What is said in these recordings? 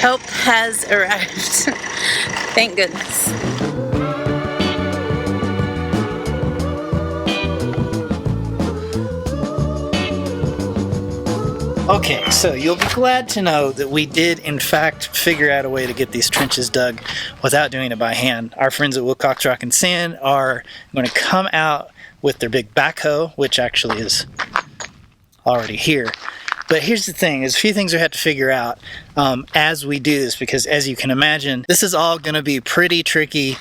Help has arrived. Thank goodness. Okay, so you'll be glad to know that we did in fact figure out a way to get these trenches dug without doing it by hand. Our friends at Wilcox Rock and Sand are going to come out with their big backhoe, which actually is already here. But here's the thing, there's a few things we have to figure out as we do this, because as you can imagine, this is all going to be pretty tricky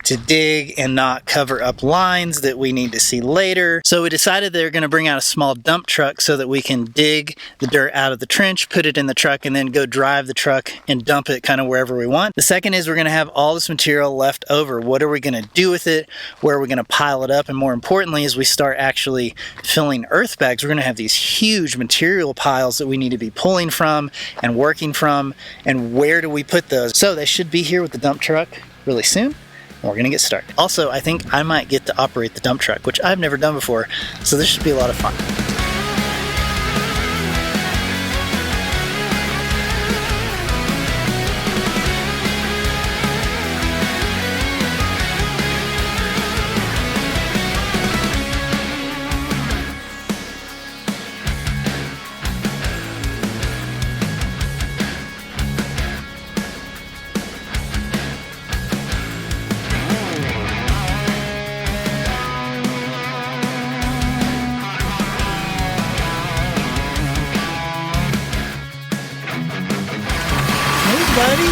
to dig and not cover up lines that we need to see later. So we decided they're going to bring out a small dump truck so that we can dig the dirt out of the trench, put it in the truck, and then go drive the truck and dump it kind of wherever we want. The second is we're going to have all this material left over. What are we going to do with it? Where are we going to pile it up? And more importantly, as we start actually filling earth bags, we're going to have these huge material piles that we need to be pulling from and working from. And where do we put those? So they should be here with the dump truck really soon. We're gonna get started. Also, I think I might get to operate the dump truck, which I've never done before, so this should be a lot of fun. Buddy.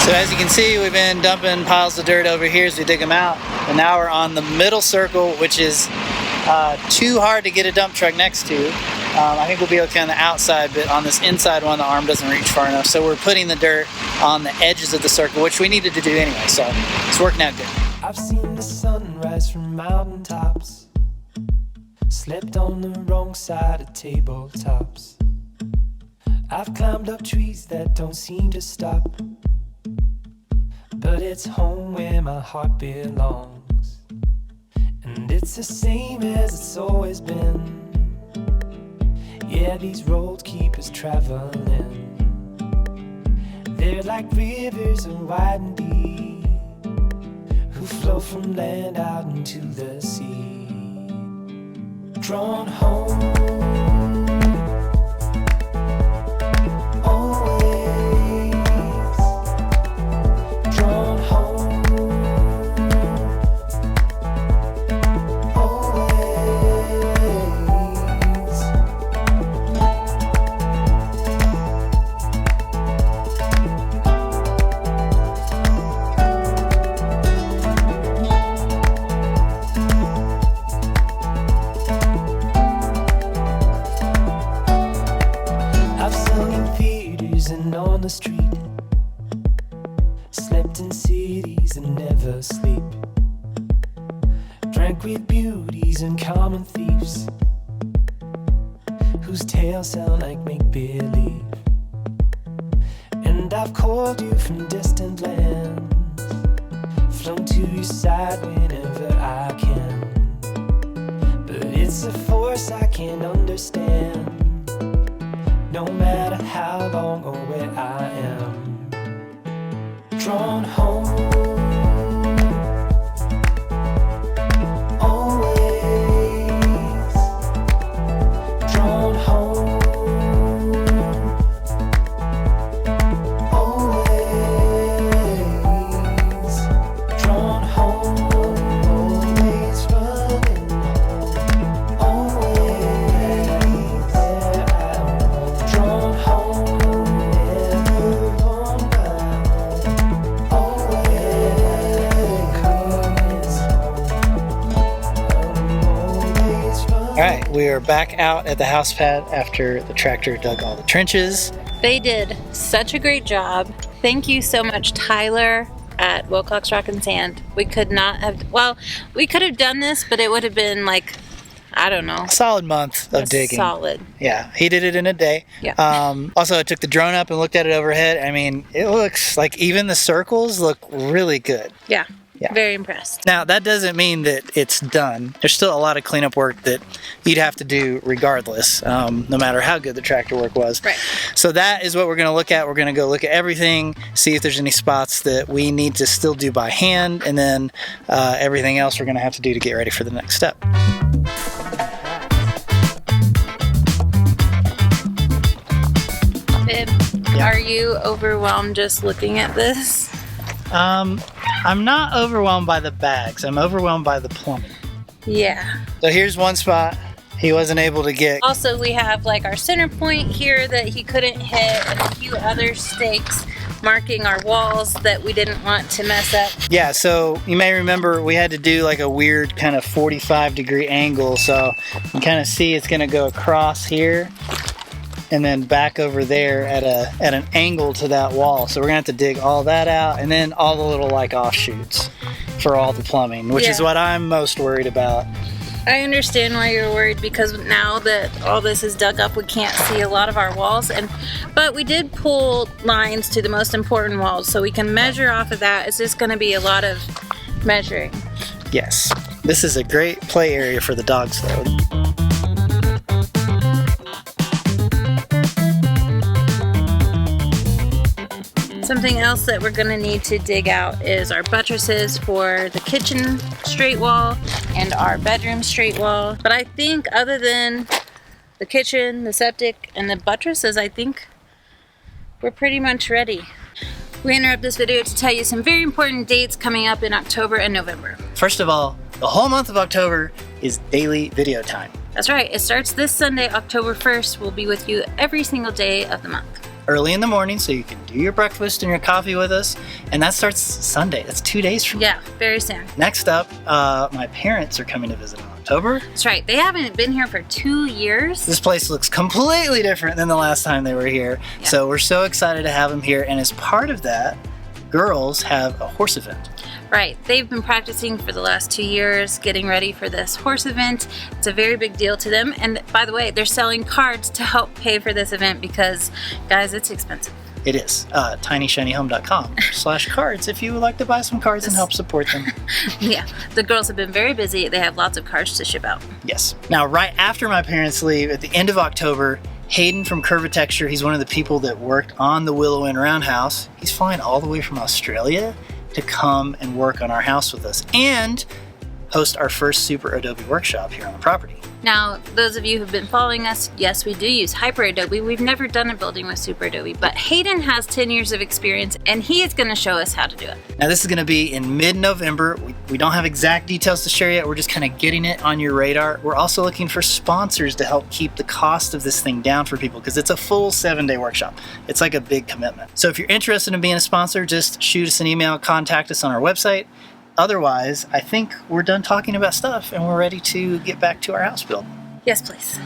So as you can see, we've been dumping piles of dirt over here as we dig them out. And now we're on the middle circle, which is too hard to get a dump truck next to. I think we'll be okay on the outside, but on this inside one, the arm doesn't reach far enough. So we're putting the dirt on the edges of the circle, which we needed to do anyway. So it's working out good. I've seen the sun rise from mountaintops, slept on the wrong side of tabletops. I've climbed up trees that don't seem to stop, but it's home where my heart belongs. And it's the same as it's always been. Yeah, these roads keep us traveling. They're like rivers of wide and deep, who flow from land out into the sea. Drawn home, on the street, slept in cities and never sleep, drank with beauties and common thieves, whose tales sound like make-believe. And I've called you from distant lands, flown to your side whenever I can, but it's a force I can't understand, no matter how long or where I am. Drawn home, always. Drawn home, always. we are back out at the house pad after the tractor dug all the trenches. They did such a great job. Thank you so much, Tyler at Wilcox Rock and Sand. We could not have, well, we could have done this, but it would have been like, I don't know. A solid month of digging. Solid. Yeah, he did it in a day. Yeah. Also, I took the drone up and looked at it overhead. I mean, it looks like even the circles look really good. Yeah. Yeah. Very impressed. Now, that doesn't mean that it's done. There's still a lot of cleanup work that you'd have to do regardless, no matter how good the tractor work was. Right. So that is what we're going to look at. We're going to go look at everything, see if there's any spots that we need to still do by hand, and then everything else we're going to have to do to get ready for the next step. Babe, are you overwhelmed just looking at this? I'm not overwhelmed by the bags. I'm overwhelmed by the plumbing. Yeah. So here's one spot he wasn't able to get. Also, we have like our center point here that he couldn't hit, and a few other stakes marking our walls that we didn't want to mess up. Yeah, so you may remember we had to do like a weird kind of 45-degree angle. So you can kind of see it's going to go across here and then back over there at an angle to that wall. So we're gonna have to dig all that out, and then all the little like offshoots for all the plumbing, which is what I'm most worried about. I understand why you're worried, because now that all this is dug up, we can't see a lot of our walls, but we did pull lines to the most important walls, so we can measure off of that. It's just gonna be a lot of measuring. Yes, this is a great play area for the dogs though. Something else that we're gonna need to dig out is our buttresses for the kitchen straight wall and our bedroom straight wall. But I think other than the kitchen, the septic, and the buttresses, I think we're pretty much ready. We interrupt this video to tell you some very important dates coming up in October and November. First of all, the whole month of October is daily video time. That's right, it starts this Sunday, October 1st. We'll be with you every single day of the month. Early in the morning, so you can do your breakfast and your coffee with us, and that starts Sunday. That's 2 days from now. Yeah, very soon. Next up, my parents are coming to visit in October. That's right, they haven't been here for 2 years. This place looks completely different than the last time they were here, so we're so excited to have them here, and as part of that, girls have a horse event. Right, they've been practicing for the last 2 years, getting ready for this horse event. It's a very big deal to them, and by the way, they're selling cards to help pay for this event because, guys, it's expensive. It is. tinyshinyhome.com/cards if you would like to buy some cards and help support them. Yeah, the girls have been very busy. They have lots of cards to ship out. Yes. Now, right after my parents leave, at the end of October, Hayden from Curvatexture, he's one of the people that worked on the Willow Inn Roundhouse. He's flying all the way from Australia to come and work on our house with us and host our first Hyperadobe workshop here on the property. Now, those of you who've been following us, yes, we do use Hyperadobe. We've never done a building with Hyperadobe, but Hayden has 10 years of experience, and he is going to show us how to do it. Now, this is going to be in mid-November. We don't have exact details to share yet. We're just kind of getting it on your radar. We're also looking for sponsors to help keep the cost of this thing down for people, because it's a full 7-day workshop. It's like a big commitment. So if you're interested in being a sponsor, just shoot us an email, contact us on our website. Otherwise, I think we're done talking about stuff and we're ready to get back to our house build. Yes, please.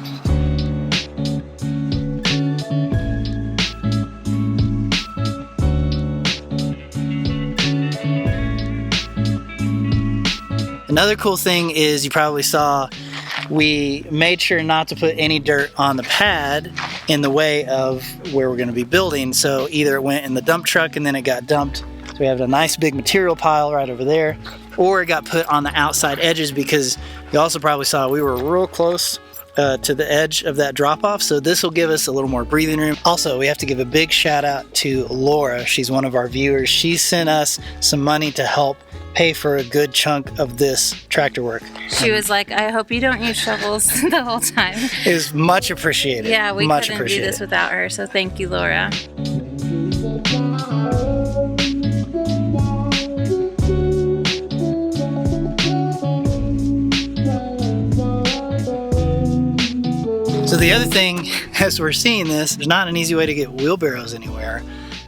Another cool thing is, you probably saw, we made sure not to put any dirt on the pad in the way of where we're going to be building. So either it went in the dump truck and then it got dumped. So we have a nice big material pile right over there, or it got put on the outside edges, because you also probably saw we were real close to the edge of that drop off. So this will give us a little more breathing room. Also, we have to give a big shout out to Laura. She's one of our viewers. She sent us some money to help pay for a good chunk of this tractor work. She was like, I hope you don't use shovels the whole time. It was much appreciated. Yeah, we much couldn't do this without her, so thank you, Laura. So the other thing, as we're seeing this, there's not an easy way to get wheelbarrows anywhere.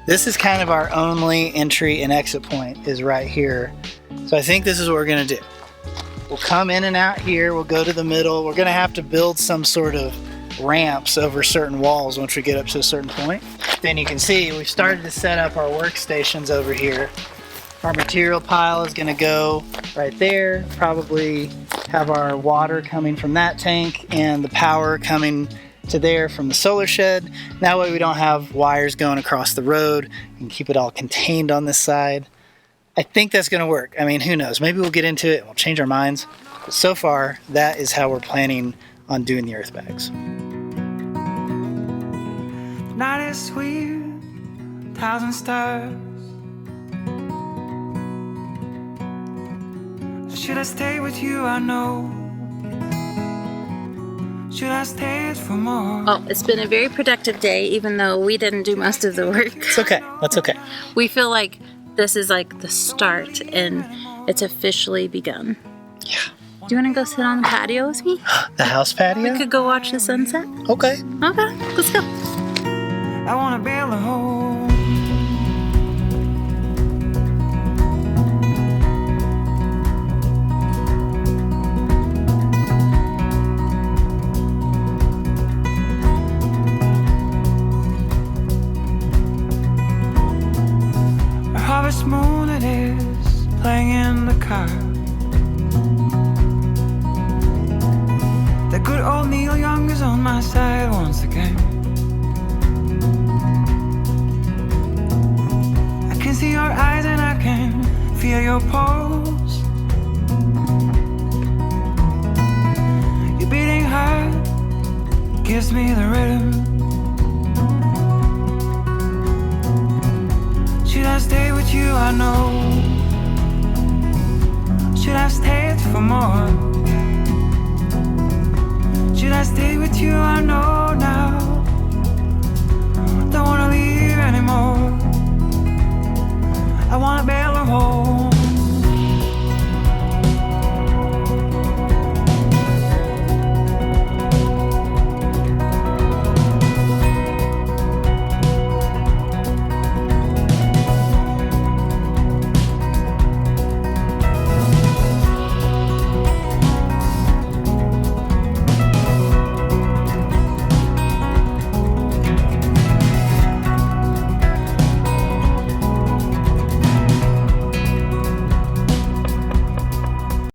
This is kind of our only entry and exit point, is right here. So I think this is what we're gonna do. We'll come in and out here. We'll go to the middle. We're going to have to build some sort of ramps over certain walls once we get up to a certain point. Then you can see we've started to set up our workstations over here. Our material pile is going to go right there. Probably have our water coming from that tank and the power coming to there from the solar shed. That way we don't have wires going across the road and keep it all contained on this side. I think that's going to work. I mean, who knows? Maybe we'll get into it and we'll change our minds. But so far, that is how we're planning on doing the earth bags. Night is sweet, 1,000 stars. Should I stay with you? I know. Should I stay for more? Oh, it's been a very productive day, even though we didn't do most of the work. It's okay. That's okay. We feel like this is like the start and it's officially begun. Yeah. Do you want to go sit on the patio with me? The house patio? We could go watch the sunset. Okay. Okay, let's go. I wanna build a home. A harvest moon it is, playing in the car. The good old Neil Young is on my side once again. I can see your eyes and I can feel your pulse. Your beating heart gives me the rhythm. Should I stay with you? I know. Should I stay for more? Should I stay with you? I know now.